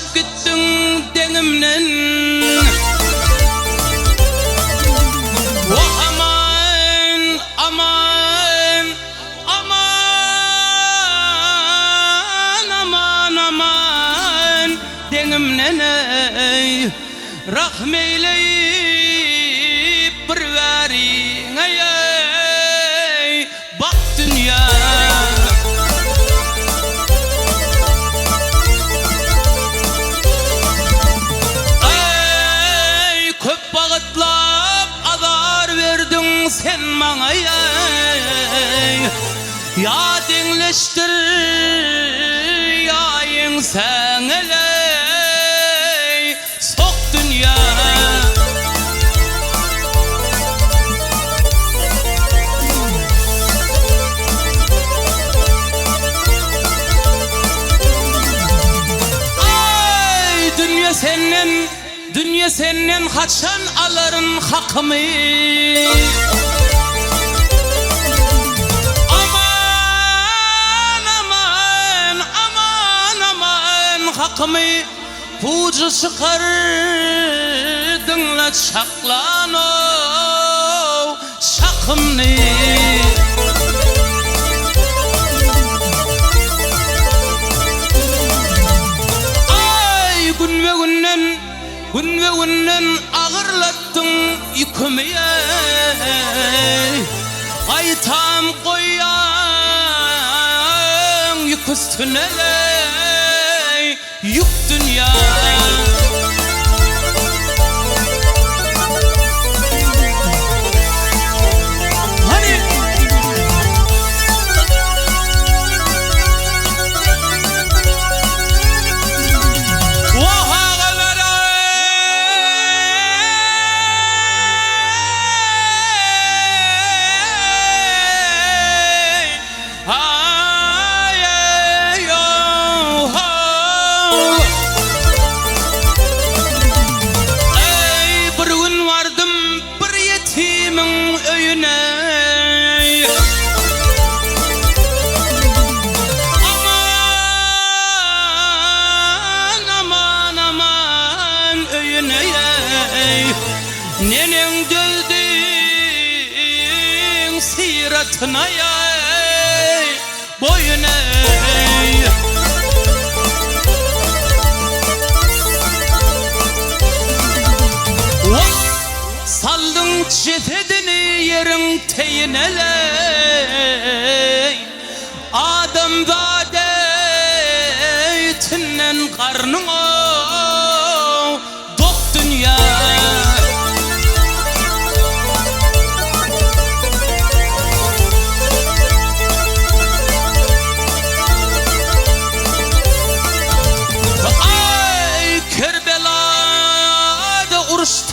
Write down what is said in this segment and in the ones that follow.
Kaçıp gittin denimden. Oh aman, aman, aman, aman, aman denimden ey. Rahmeyleyip bir verin ey, bak dünya. Ey köp bağıtlap azar verdin sen bana ey. Ya denleştir yayın sen ele. Dünya senden kaçan alırın hakkımı. Aman aman aman aman hakkımı pucu çıkardınla çaklan o şakımını. Ay gün ve günden ağırlattın yükümü ey. Ay tam koyan yük üstüne ey. Yük dünya. Nenem döldün siratına ey, boyun ey. Saldın cesedini yerin teyine ey. Adam zade etinden karnına dok dünya.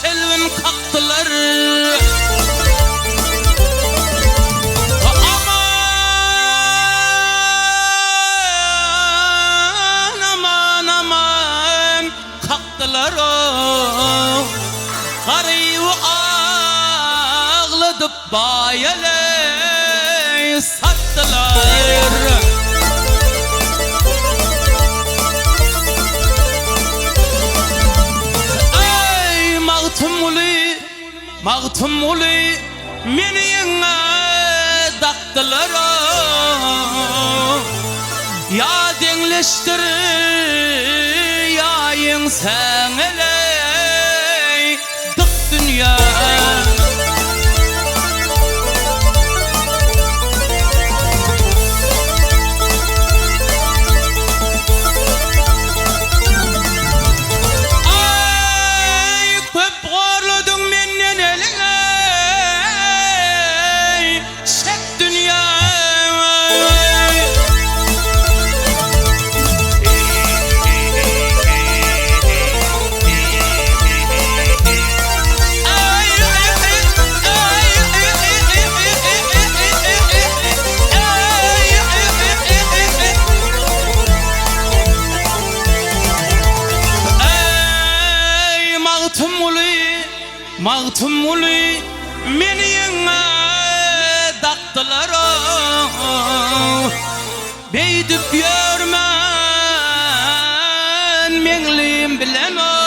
Telvin kaktılar. Aman aman aman kaktılar o. Karıyı ağladıp bayaley sattılar. Mağtum uli meni yine daktılar o. Ya denleştir yayın sen ele dık dünya. Mağtum uli meni yine daktılar o. Beydip görmen menli bilemem